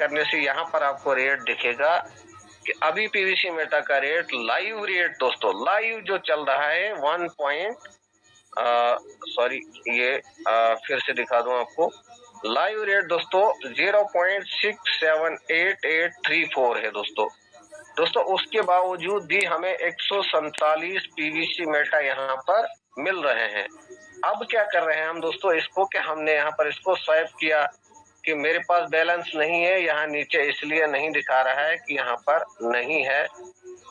करने से यहाँ पर आपको रेट दिखेगा कि अभी पीवीसी मेटा का रेट लाइव रेट दोस्तों लाइव जो चल रहा है 1 पॉइंट सॉरी ये फिर से दिखा दूं आपको। लाइव रेट दोस्तों 0.678834 है दोस्तों। उसके बावजूद भी हमें 147 पीवीसी मेटा यहाँ पर मिल रहे हैं। अब क्या कर रहे हैं हम दोस्तों इसको कि हमने यहाँ पर इसको स्वैप किया कि मेरे पास बैलेंस नहीं है यहाँ नीचे, इसलिए नहीं दिखा रहा है कि यहाँ पर नहीं है।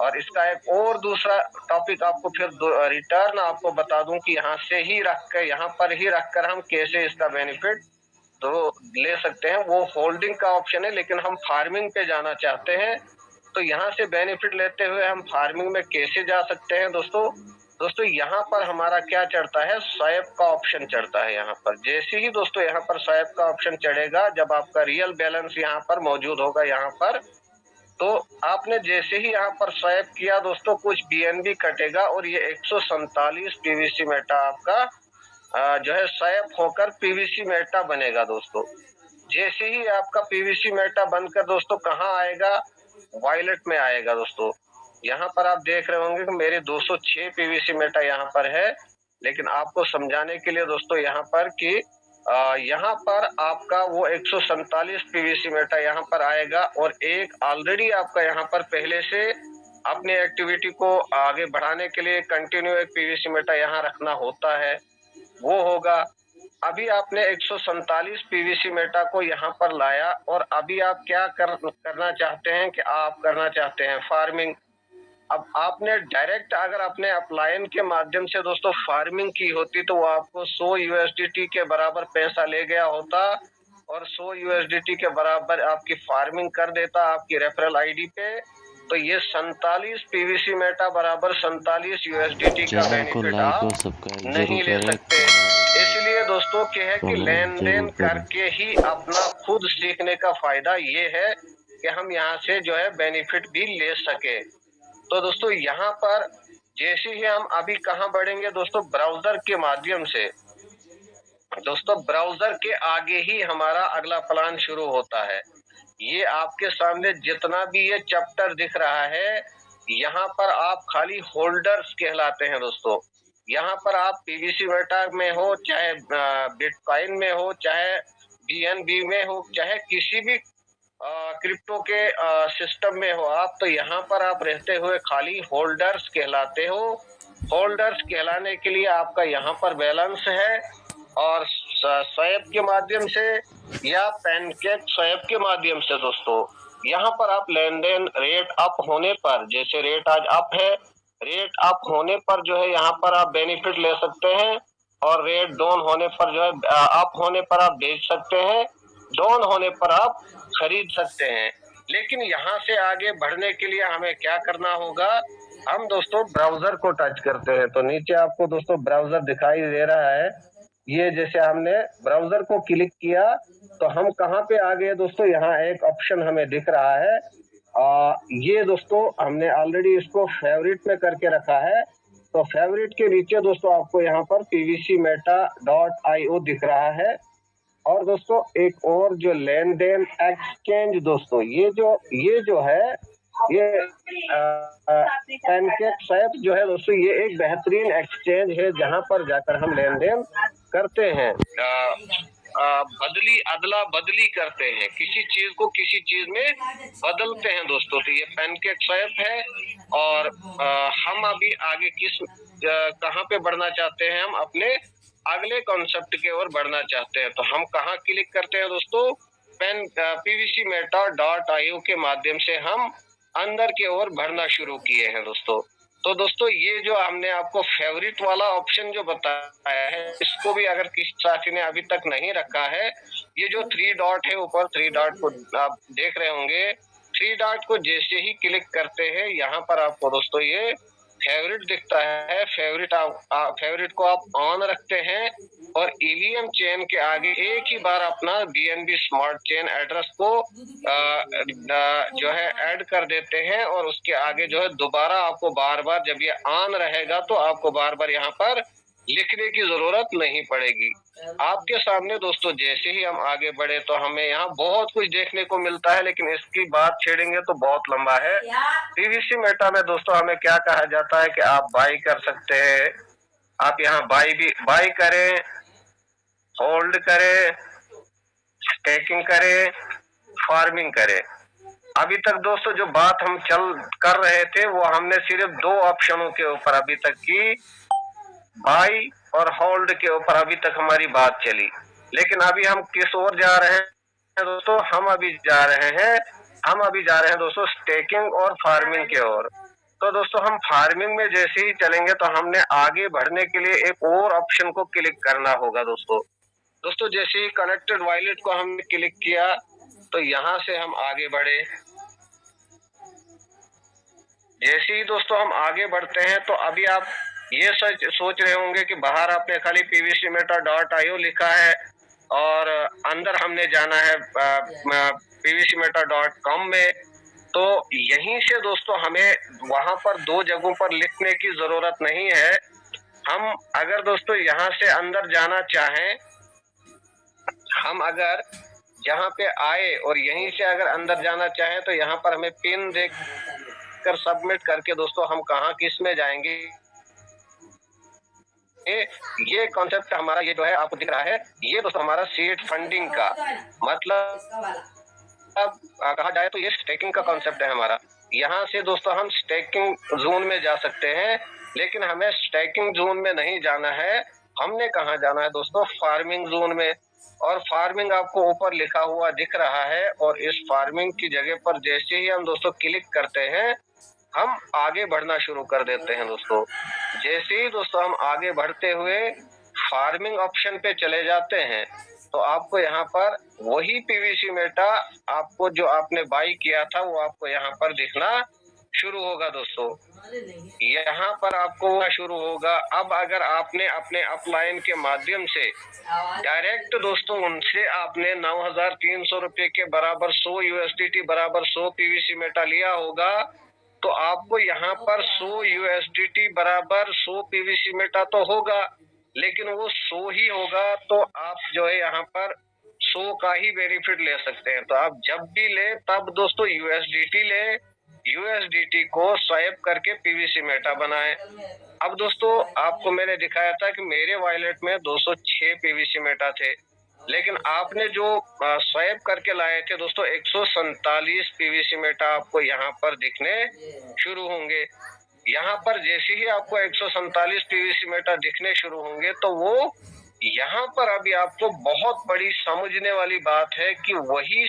और इसका एक और दूसरा टॉपिक आपको फिर रिटर्न आपको बता दूं कि यहाँ से ही रख कर यहाँ पर ही रखकर हम कैसे इसका बेनिफिट तो ले सकते हैं। वो होल्डिंग का ऑप्शन है, लेकिन हम फार्मिंग पे जाना चाहते हैं तो यहाँ से बेनिफिट लेते हुए हम फार्मिंग में कैसे जा सकते हैं दोस्तों यहाँ पर हमारा क्या चढ़ता है, स्वैप का ऑप्शन चढ़ता है। यहाँ पर जैसे ही दोस्तों यहाँ पर स्वैप का ऑप्शन चढ़ेगा, जब आपका रियल बैलेंस यहाँ पर मौजूद होगा यहाँ पर, तो आपने जैसे ही यहाँ पर स्वैप किया दोस्तों कुछ बीएनबी कटेगा और ये 147 पीवीसी मेटा आपका जो है स्वैप होकर पीवीसी मेटा बनेगा दोस्तों। जैसे ही आपका पीवीसी मेटा बनकर दोस्तों कहाँ आएगा, वॉलेट में आएगा दोस्तों। यहाँ पर आप देख रहे होंगे कि मेरे 206 पीवीसी मेटा यहाँ पर है, लेकिन आपको समझाने के लिए दोस्तों यहाँ पर कि यहाँ पर आपका वो 147 पीवीसी मेटा यहाँ पर आएगा और एक ऑलरेडी आपका यहाँ पर पहले से अपनी एक्टिविटी को आगे बढ़ाने के लिए कंटिन्यू एक पीवीसी मेटा यहाँ रखना होता है, वो होगा। अभी आपने 147 पीवीसी मेटा को यहाँ पर लाया और अभी आप क्या करना चाहते हैं कि आप करना चाहते हैं फार्मिंग। अब आपने डायरेक्ट अगर अपने अपलाइन के माध्यम से दोस्तों फार्मिंग की होती तो वो आपको 100 यूएसडीटी के बराबर पैसा ले गया होता और 100 यूएसडीटी के बराबर आपकी फार्मिंग कर देता आपकी रेफरल आईडी पे। तो ये 47 पीवीसी मेटा बराबर 47 यूएसडीटी का बेनिफिट आप नहीं ले सकते। इसलिए दोस्तों क्या है कि लेन देन करके ही अपना खुद सीखने का फायदा ये है कि हम यहाँ से जो है बेनिफिट भी ले सके। तो दोस्तों यहाँ पर जैसे ही हम अभी कहाँ बढ़ेंगे दोस्तों, ब्राउजर के माध्यम से। दोस्तों ब्राउजर के आगे ही हमारा अगला प्लान शुरू होता है। ये आपके सामने जितना भी ये चैप्टर दिख रहा है, यहाँ पर आप खाली होल्डर्स कहलाते हैं दोस्तों। यहाँ पर आप पीवीसी मेटा में हो, चाहे बिटकॉइन में हो, चाहे बीएनबी में हो, चाहे किसी भी क्रिप्टो के सिस्टम में हो आप, तो यहाँ पर आप रहते हुए खाली होल्डर्स कहलाते हो। होल्डर्स कहलाने के लिए आपका यहाँ पर बैलेंस है और स्वैप के माध्यम से या पैनकेक स्वैप के माध्यम से दोस्तों यहाँ पर आप लेन देन रेट अप होने पर, जैसे रेट आज अप है, रेट अप होने पर जो है यहाँ पर आप बेनिफिट ले सकते हैं और रेट डाउन होने पर जो है अप होने पर आप बेच सकते हैं, डाउन होने पर आप खरीद सकते हैं। लेकिन यहाँ से आगे बढ़ने के लिए हमें क्या करना होगा, हम दोस्तों ब्राउजर को टच करते हैं। तो नीचे आपको दोस्तों ब्राउजर दिखाई दे रहा है। ये जैसे हमने ब्राउजर को क्लिक किया तो हम कहाँ पे आ गए दोस्तों, यहाँ एक ऑप्शन हमें दिख रहा है। ये दोस्तों हमने ऑलरेडी इसको फेवरेट में करके रखा है। तो फेवरेट के नीचे दोस्तों आपको यहाँ पर pvcmeta.io दिख रहा है। और दोस्तों एक और जो लेन देन एक्सचेंज दोस्तों, ये जो है ये पैनकेक स्वैप जो है दोस्तों, ये एक बेहतरीन एक्सचेंज है जहां पर जाकर हम लेन देन करते हैं, अदला बदली करते हैं, किसी चीज को किसी चीज में बदलते हैं दोस्तों। तो ये पैनकेक स्वैप है और हम अभी आगे कहाँ पे बढ़ना चाहते हैं, हम अपने अगले कॉन्सेप्ट की ओर बढ़ना चाहते हैं। तो हम कहाँ क्लिक करते हैं दोस्तों, pvcmeta.io के माध्यम से हम अंदर की ओर बढ़ना शुरू किए हैं दोस्तों। तो दोस्तों ये जो हमने आपको फेवरेट वाला ऑप्शन जो बताया है, इसको भी अगर किसी साथी ने अभी तक नहीं रखा है, ये जो 3 डॉट है ऊपर, 3 डॉट को आप देख रहे होंगे, 3 डॉट को जैसे ही क्लिक करते हैं यहाँ पर आपको दोस्तों ये फेवरेट दिखता है। फेवरेट को आप ऑन रखते हैं और ईवीएम चेन के आगे एक ही बार अपना बीएनबी स्मार्ट चेन एड्रेस को जो है ऐड कर देते हैं और उसके आगे जो है दोबारा आपको बार बार, जब ये ऑन रहेगा तो आपको बार बार यहाँ पर लिखने की जरूरत नहीं पड़ेगी। आपके सामने दोस्तों जैसे ही हम आगे बढ़े तो हमें यहाँ बहुत कुछ देखने को मिलता है, लेकिन इसकी बात छेड़ेंगे तो बहुत लंबा है। पीवीसी मेटा में दोस्तों हमें क्या कहा जाता है कि आप बाई कर सकते हैं, आप यहाँ बाई करें, होल्ड करें, स्टेकिंग करें, फार्मिंग करें। अभी तक दोस्तों जो बात हम कर रहे थे वो हमने सिर्फ दो ऑप्शनों के ऊपर अभी तक की, बाई और होल्ड के ऊपर अभी तक हमारी बात चली। लेकिन अभी हम किस ओर जा रहे हैं दोस्तों? हम अभी जा रहे हैं दोस्तों स्टेकिंग और फार्मिंग की ओर। तो दोस्तों हम फार्मिंग में जैसे ही चलेंगे तो हमने आगे बढ़ने के लिए एक और ऑप्शन को क्लिक करना होगा दोस्तों जैसे ही कनेक्टेड वायलेट को हमने क्लिक किया तो यहाँ से हम आगे बढ़े। जैसे ही दोस्तों हम आगे बढ़ते हैं तो अभी आप ये सोच रहे होंगे कि बाहर आपने खाली pvcmeta.io लिखा है और अंदर हमने जाना है pvcmeta.com में। तो यहीं से दोस्तों हमें वहां पर दो जगहों पर लिखने की जरूरत नहीं है। हम अगर दोस्तों यहाँ से अंदर जाना चाहें, हम अगर यहाँ पे आए और यहीं से अगर अंदर जाना चाहें तो यहाँ पर हमें पिन देख कर सबमिट करके दोस्तों हम कहाँ किस में जाएंगे। ये कॉन्सेप्ट हमारा ये जो है आपको दिख रहा है, ये दोस्तों हमारा सीड फंडिंग का मतलब अब कहा जाए तो ये स्टेकिंग का कॉन्सेप्ट है हमारा। यहाँ से दोस्तों हम स्टेकिंग जोन में जा सकते हैं, लेकिन हमें स्टेकिंग जोन में नहीं जाना है। हमने कहाँ जाना है दोस्तों? फार्मिंग जोन में। और फार्मिंग आपको ऊपर लिखा हुआ दिख रहा है और इस फार्मिंग की जगह पर जैसे ही हम दोस्तों क्लिक करते हैं हम आगे बढ़ना शुरू कर देते हैं दोस्तों। जैसे ही दोस्तों हम आगे बढ़ते हुए फार्मिंग ऑप्शन पे चले जाते हैं तो आपको यहाँ पर वही पीवीसी मेटा आपको जो आपने बाई किया था वो आपको यहाँ पर दिखना शुरू होगा दोस्तों। यहाँ पर आपको शुरू होगा। अब अगर आपने अपने अपलाइन के माध्यम से डायरेक्ट दोस्तों उनसे आपने 9,300 रुपए के बराबर 100 यूएसडीटी बराबर 100 पीवीसी मेटा लिया होगा तो आपको यहाँ पर 100 यूएसडीटी बराबर 100 पीवीसी मेटा तो होगा, लेकिन वो 100 ही होगा तो आप जो है यहाँ पर 100 का ही बेनिफिट ले सकते हैं। तो आप जब भी ले तब दोस्तों यूएसडीटी ले, यूएसडीटी को स्वाइप करके पीवीसी मेटा बनाएं। अब दोस्तों आपको मैंने दिखाया था कि मेरे वॉलेट में 206 पीवीसी मेटा थे, लेकिन आपने जो स्वाइप करके लाए थे दोस्तों 147 पीवीसी मेटा आपको यहाँ पर दिखने शुरू होंगे। यहाँ पर जैसे ही आपको 147 पीवीसी मेटा दिखने शुरू होंगे तो वो यहाँ पर अभी आपको बहुत बड़ी समझने वाली बात है कि वही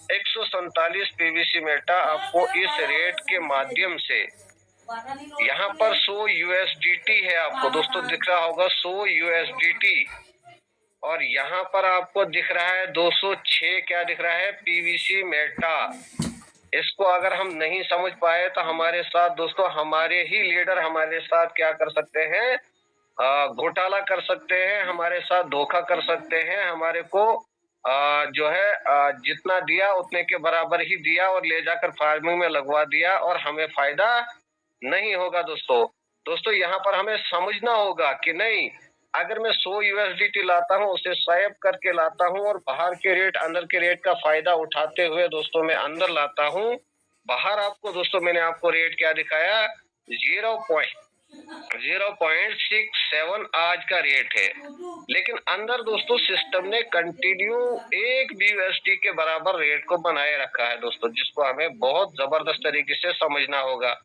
147 पीवीसी मेटा आपको इस रेट के माध्यम से यहाँ पर 100 यूएसडीटी है आपको दोस्तों दिख रहा होगा 100 यूएसडीटी और यहाँ पर आपको दिख रहा है 206 क्या दिख रहा है? PVC Meta. इसको अगर हम नहीं समझ पाए तो हमारे साथ दोस्तों हमारे ही लीडर हमारे साथ क्या कर सकते हैं? घोटाला कर सकते हैं, हमारे साथ धोखा कर सकते हैं। हमारे को जो है जितना दिया उतने के बराबर ही दिया और ले जाकर फार्मिंग में लगवा दिया और हमें फायदा नहीं होगा दोस्तों यहाँ पर हमें समझना होगा कि नहीं, अगर मैं 100 यूएसडीटी लाता हूँ उसे स्वाइप करके लाता हूँ और बाहर के रेट अंदर के रेट का फायदा उठाते हुए दोस्तों मैं अंदर लाता हूँ। बाहर आपको दोस्तों मैंने आपको रेट क्या दिखाया? 0.67 आज का रेट है, लेकिन अंदर दोस्तों सिस्टम ने कंटिन्यू एक यूएसडी के बराबर रेट को बनाए रखा है दोस्तों, जिसको हमें बहुत जबरदस्त तरीके से समझना होगा।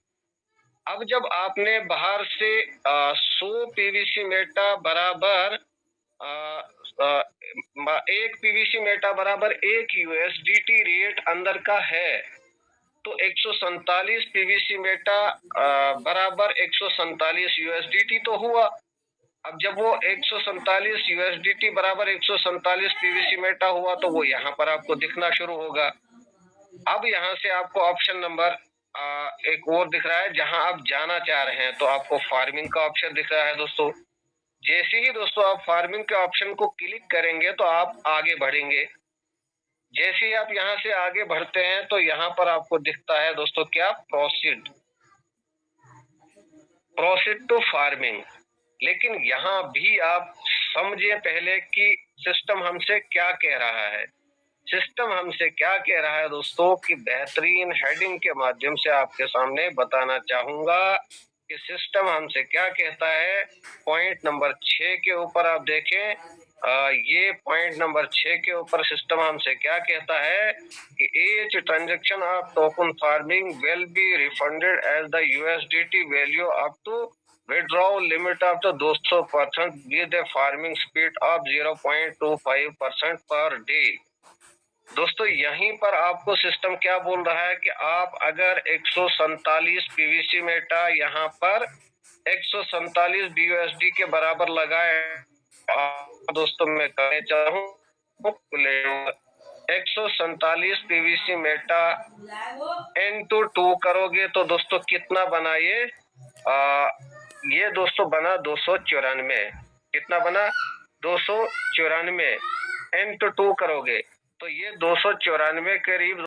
अब जब आपने बाहर से 100 पीवीसी मेटा बराबर एक पीवीसी मेटा बराबर 1 यूएसडीटी रेट अंदर का है तो 147 पीवीसी मेटा बराबर 147 यूएसडीटी तो हुआ। अब जब वो 147 यूएसडीटी बराबर 147 पीवीसी मेटा हुआ तो वो यहाँ पर आपको दिखना शुरू होगा। अब यहाँ से आपको ऑप्शन नंबर एक और दिख रहा है जहां आप जाना चाह रहे हैं, तो आपको फार्मिंग का ऑप्शन दिख रहा है दोस्तों। जैसे ही दोस्तों आप फार्मिंग के ऑप्शन को क्लिक करेंगे तो आप आगे बढ़ेंगे। जैसे ही आप यहाँ से आगे बढ़ते हैं तो यहाँ पर आपको दिखता है दोस्तों क्या? Proceed to farming. लेकिन यहाँ भी आप समझिए पहले कि सिस्टम हमसे क्या कह रहा है। सिस्टम हमसे क्या कह रहा है दोस्तों कि बेहतरीन हेडिंग के माध्यम से आपके सामने बताना चाहूंगा कि सिस्टम हमसे क्या कहता है। पॉइंट नंबर 6 के ऊपर आप देखें, ये पॉइंट नंबर 6 के ऊपर सिस्टम हमसे क्या कहता है कि each transaction of token farming will be refunded as the USDT value up to withdrawal limit of the 200% with a farming speed of 0.25% per day। दोस्तों यहीं पर आपको सिस्टम क्या बोल रहा है कि आप अगर 147 पीवीसी मेटा यहाँ पर 147 BUSD के बराबर लगाए, दोस्तों मैं कहना चाहूँ 147 पीवीसी मेटा into 2 करोगे तो दोस्तों कितना बना ये दोस्तों बना 294। कितना बना? 294 into 2 करोगे तो ये 294 करीब